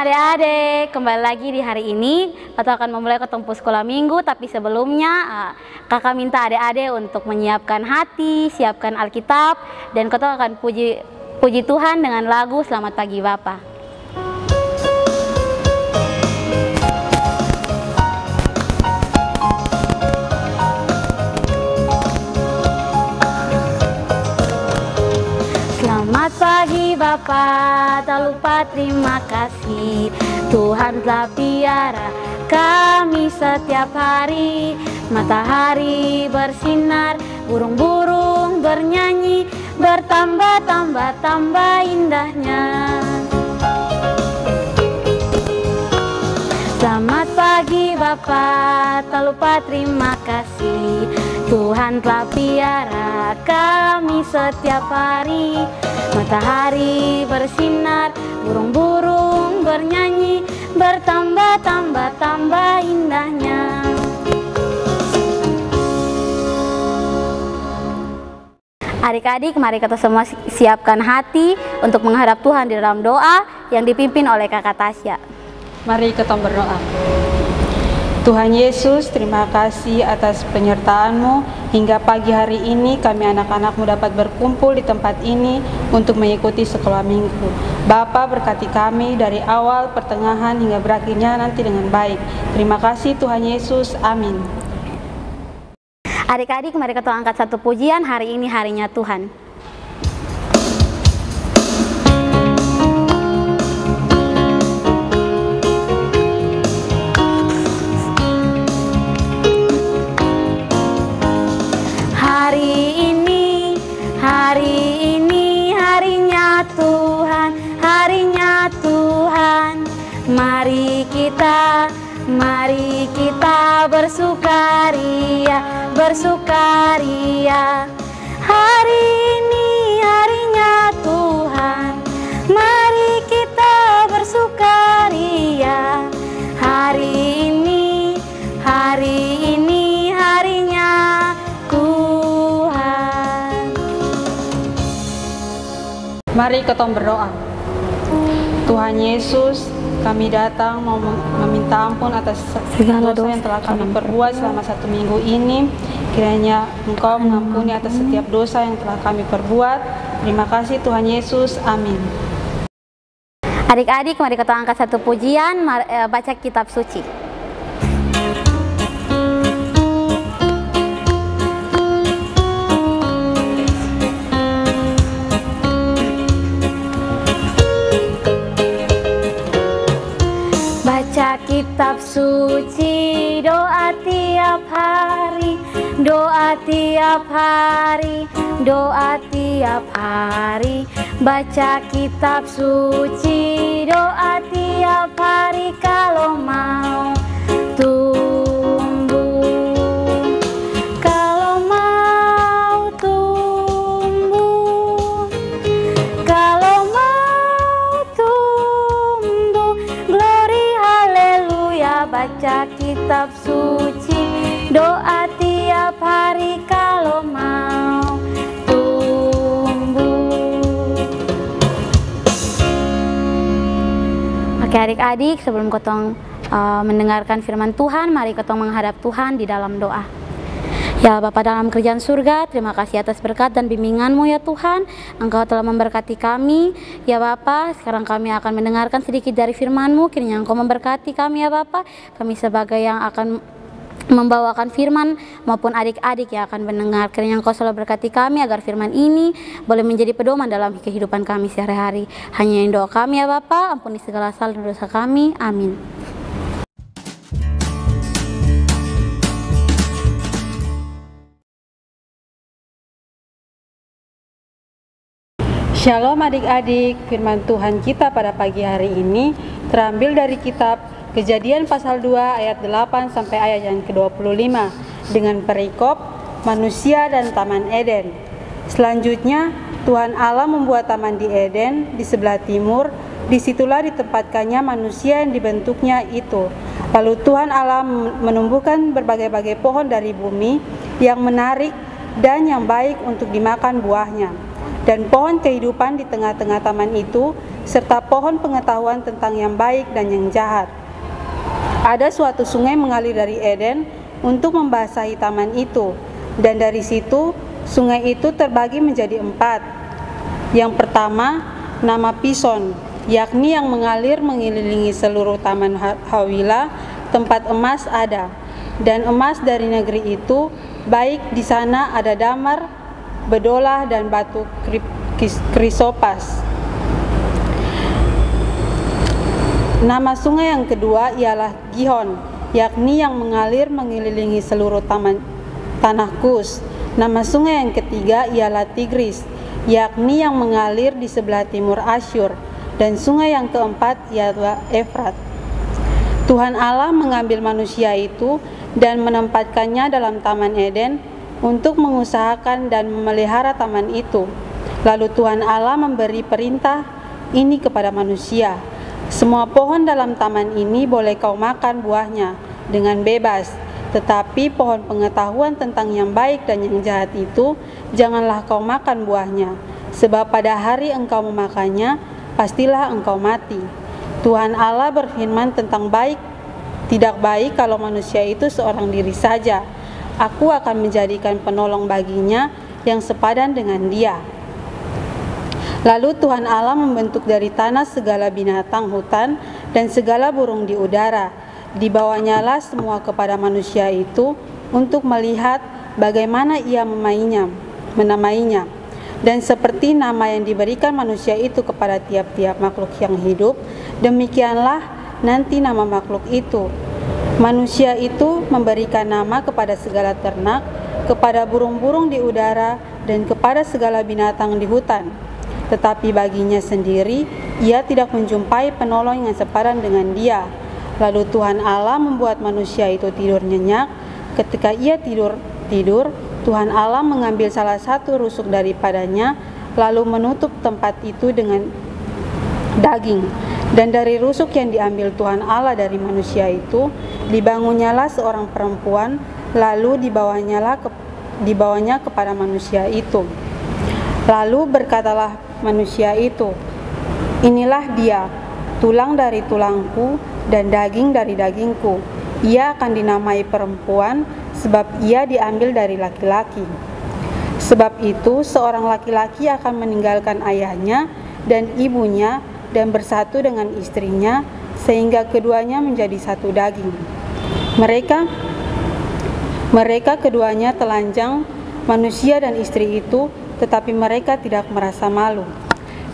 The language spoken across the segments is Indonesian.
adik-adik, kembali lagi di hari ini. Kita akan memulai ketemu sekolah minggu, tapi sebelumnya kakak minta adik-adik untuk menyiapkan hati, siapkan Alkitab, dan kita akan puji Tuhan dengan lagu Selamat Pagi Bapa. Selamat pagi Bapa, tak lupa terima kasih Tuhan telah piara kami setiap hari. Matahari bersinar, burung-burung bernyanyi, bertambah indahnya. Selamat pagi Bapa, tak lupa terima kasih Tuhan telah piara kami setiap hari. Matahari bersinar, burung-burung bernyanyi, bertambah indahnya. Adik-adik, mari kita semua siapkan hati untuk menghadap Tuhan di dalam doa yang dipimpin oleh Kakak Tasya. Mari kita berdoa. Tuhan Yesus, terima kasih atas penyertaan-Mu. Hingga pagi hari ini kami anak-anak-Mu dapat berkumpul di tempat ini untuk mengikuti sekolah minggu. Bapa, berkati kami dari awal, pertengahan hingga berakhirnya nanti dengan baik. Terima kasih Tuhan Yesus, amin. Adik-adik, mari kita angkat satu pujian. Hari ini harinya Tuhan. Hari ini harinya Tuhan, harinya Tuhan. Mari kita bersukaria. Hari ini harinya Tuhan, mari kita bersukaria. Hari ini harinya Tuhan. Mari kita berdoa. Tuhan Yesus, kami datang mau meminta ampun atas segala dosa yang telah kami perbuat selama 1 minggu ini. Kiranya Engkau mengampuni atas setiap dosa yang telah kami perbuat. Terima kasih Tuhan Yesus, amin. Adik-adik, mari kita angkat satu pujian, baca kitab suci. Baca kitab suci, doa tiap hari, doa tiap hari, doa tiap hari. Baca kitab suci, doa tiap hari kalau mau tumbuh, kalau mau tumbuh, kalau mau tumbuh. Glory haleluya. Baca kitab suci, doa tiap hari kalau mau tumbuh. Oke adik-adik, sebelum kotong mendengarkan firman Tuhan, mari kotong menghadap Tuhan di dalam doa. Ya Bapa dalam kerajaan surga, terima kasih atas berkat dan bimbingan-Mu ya Tuhan. Engkau telah memberkati kami. Ya Bapa, sekarang kami akan mendengarkan sedikit dari firman-Mu. Kiranya Engkau memberkati kami ya Bapa. Kami sebagai yang akan membawakan firman maupun adik-adik yang akan mendengar. Kiranya Engkau selalu berkati kami agar firman ini boleh menjadi pedoman dalam kehidupan kami sehari-hari. Hanya yang doa kami ya Bapa, ampuni segala salah dan dosa kami. Amin. Shalom adik-adik, firman Tuhan kita pada pagi hari ini terambil dari kitab Kejadian pasal 2 ayat 8 sampai ayat yang ke-25 dengan perikop manusia dan Taman Eden. Selanjutnya Tuhan Allah membuat taman di Eden di sebelah timur, disitulah ditempatkannya manusia yang dibentuknya itu. Lalu Tuhan Allah menumbuhkan berbagai-bagai pohon dari bumi yang menarik dan yang baik untuk dimakan buahnya. dan pohon kehidupan di tengah-tengah taman itu, serta pohon pengetahuan tentang yang baik dan yang jahat. Ada suatu sungai mengalir dari Eden untuk membasahi taman itu, dan dari situ sungai itu terbagi menjadi 4. Yang pertama, nama Pison, yakni yang mengalir mengelilingi seluruh taman Hawila, tempat emas ada. Dan emas dari negeri itu, baik di sana ada damar, bedolah, dan batu krisopas. Nama sungai yang kedua ialah Gihon, yakni yang mengalir mengelilingi seluruh tanah Kus. Nama sungai yang ketiga ialah Tigris, yakni yang mengalir di sebelah timur Asyur. Dan sungai yang keempat ialah Efrat. Tuhan Allah mengambil manusia itu dan menempatkannya dalam Taman Eden untuk mengusahakan dan memelihara taman itu. Lalu Tuhan Allah memberi perintah ini kepada manusia: semua pohon dalam taman ini boleh kau makan buahnya dengan bebas, tetapi pohon pengetahuan tentang yang baik dan yang jahat itu janganlah kau makan buahnya, sebab pada hari engkau memakannya, pastilah engkau mati. Tuhan Allah berfirman tentang tidak baik kalau manusia itu seorang diri saja. Aku akan menjadikan penolong baginya yang sepadan dengan dia. Lalu Tuhan Allah membentuk dari tanah segala binatang hutan dan segala burung di udara. Dibawanyalah semua kepada manusia itu untuk melihat bagaimana ia menamainya. Dan seperti nama yang diberikan manusia itu kepada tiap-tiap makhluk yang hidup, demikianlah nanti nama makhluk itu. Manusia itu memberikan nama kepada segala ternak, kepada burung-burung di udara, dan kepada segala binatang di hutan. Tetapi baginya sendiri, ia tidak menjumpai penolong yang sepadan dengan dia. Lalu Tuhan Allah membuat manusia itu tidur nyenyak. Ketika ia tidur, Tuhan Allah mengambil salah satu rusuk daripadanya, lalu menutup tempat itu dengan daging. Dan dari rusuk yang diambil Tuhan Allah dari manusia itu, dibangunnyalah seorang perempuan, lalu dibawanya kepada manusia itu. Lalu berkatalah manusia itu, inilah dia, tulang dari tulangku dan daging dari dagingku. Ia akan dinamai perempuan, sebab ia diambil dari laki-laki. Sebab itu seorang laki-laki akan meninggalkan ayahnya dan ibunya dan bersatu dengan istrinya, sehingga keduanya menjadi satu daging. Mereka keduanya telanjang, manusia dan istri itu, tetapi mereka tidak merasa malu.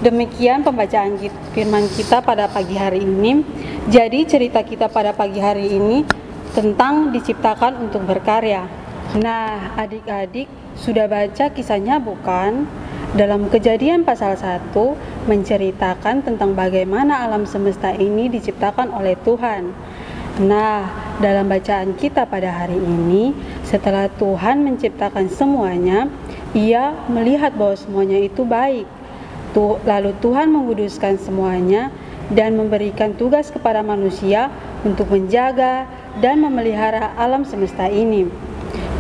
Demikian pembacaan firman kita pada pagi hari ini. Jadi cerita kita pada pagi hari ini tentang diciptakan untuk berkarya. Nah, adik-adik sudah baca kisahnya bukan? Dalam Kejadian pasal 1 menceritakan tentang bagaimana alam semesta ini diciptakan oleh Tuhan. Nah, dalam bacaan kita pada hari ini, setelah Tuhan menciptakan semuanya, Ia melihat bahwa semuanya itu baik. Lalu Tuhan menguduskan semuanya dan memberikan tugas kepada manusia untuk menjaga dan memelihara alam semesta ini.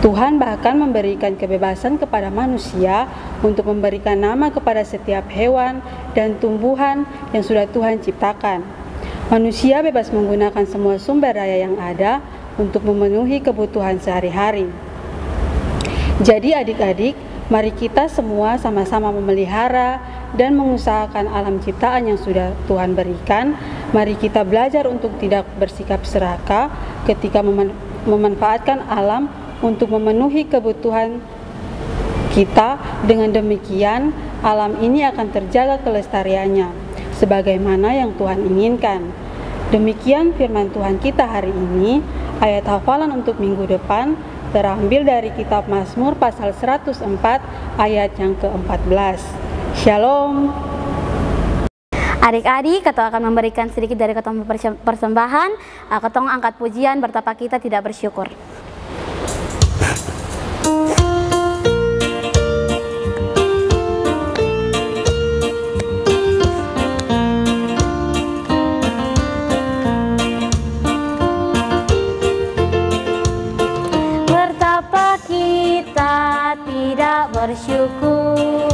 Tuhan bahkan memberikan kebebasan kepada manusia untuk memberikan nama kepada setiap hewan dan tumbuhan yang sudah Tuhan ciptakan. Manusia bebas menggunakan semua sumber daya yang ada untuk memenuhi kebutuhan sehari-hari. Jadi adik-adik, mari kita semua sama-sama memelihara dan mengusahakan alam ciptaan yang sudah Tuhan berikan. Mari kita belajar untuk tidak bersikap serakah ketika memanfaatkan alam untuk memenuhi kebutuhan kita. Dengan demikian, alam ini akan terjaga kelestariannya sebagaimana yang Tuhan inginkan. Demikian firman Tuhan kita hari ini. Ayat hafalan untuk minggu depan terambil dari kitab Mazmur pasal 104 ayat yang ke-14. Shalom. Adik-adik, kita akan memberikan sedikit dari ketong persembahan. Ketong angkat pujian betapa kita tidak bersyukur. Betapa kita tidak bersyukur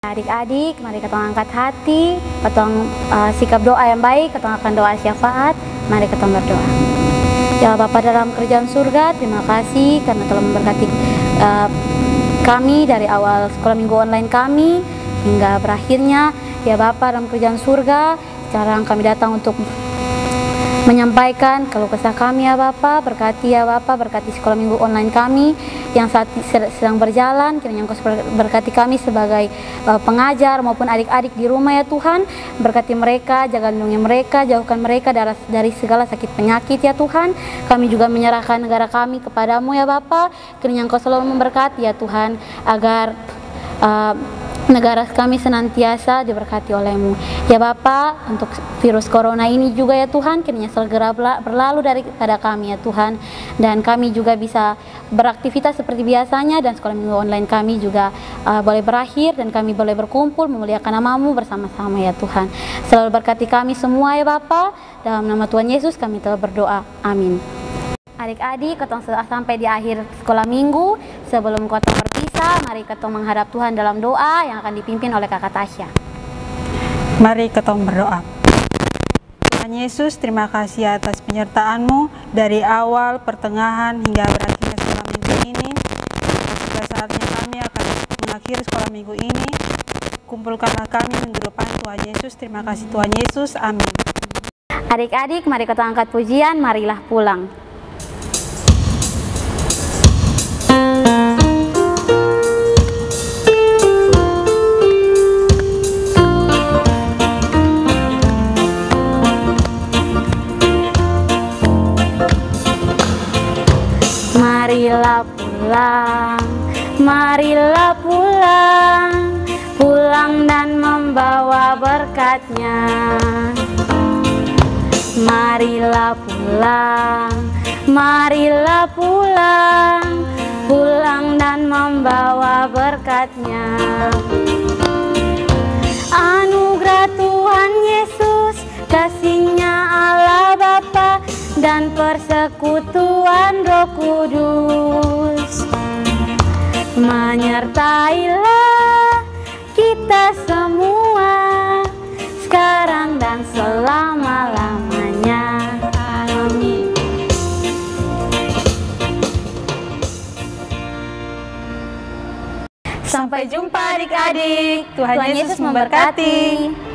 Adik-adik, mari kita angkat hati, kita sikap doa yang baik, kita akan doa syafaat. Mari kita berdoa. Ya Bapa dalam kerajaan surga, terima kasih karena telah memberkati kami dari awal sekolah minggu online kami hingga berakhirnya. Ya Bapa dalam kerajaan surga, sekarang kami datang untuk menyampaikan keluh kesah kami ya Bapa. Berkati ya Bapa, berkati sekolah minggu online kami yang saat sedang berjalan. Kiranya Engkau berkati kami sebagai pengajar maupun adik-adik di rumah ya Tuhan. Berkati mereka, jaga lindungi mereka, jauhkan mereka dari segala sakit penyakit ya Tuhan. Kami juga menyerahkan negara kami kepadamu ya Bapa. Kiranya Engkau selalu memberkati ya Tuhan, agar negara kami senantiasa diberkati oleh-Mu. Ya Bapa, untuk virus corona ini juga ya Tuhan, kiranya segera berlalu daripada kami ya Tuhan. Dan kami juga bisa beraktivitas seperti biasanya, dan sekolah minggu online kami juga boleh berakhir, dan kami boleh berkumpul memuliakan nama-Mu bersama-sama ya Tuhan. Selalu berkati kami semua ya Bapa. Dalam nama Tuhan Yesus kami telah berdoa. Amin. Adik-adik, kita sudah sampai di akhir sekolah minggu. Sebelum kita berpisah, mari kita menghadap Tuhan dalam doa yang akan dipimpin oleh Kakak Tasya. Mari kita berdoa. Tuhan Yesus, terima kasih atas penyertaan-Mu dari awal, pertengahan, hingga berakhirnya sekolah minggu ini. Sudah saatnya kami akan mengakhiri sekolah minggu ini. Kumpulkanlah kami minggu depan, Tuhan Yesus. Terima kasih Tuhan Yesus. Amin. Adik-adik, mari kita angkat pujian, marilah pulang. Marilah pulang, marilah pulang, pulang dan membawa berkat-Nya. Marilah pulang, marilah pulang, pulang dan membawa berkat-Nya. Anugerah Tuhan Yesus, kasih-Nya Allah Bapa, dan persekutuan Roh Kudus menyertailah kita semua sekarang dan selama-lamanya. Amin. Sampai jumpa adik-adik. Tuhan Yesus memberkati.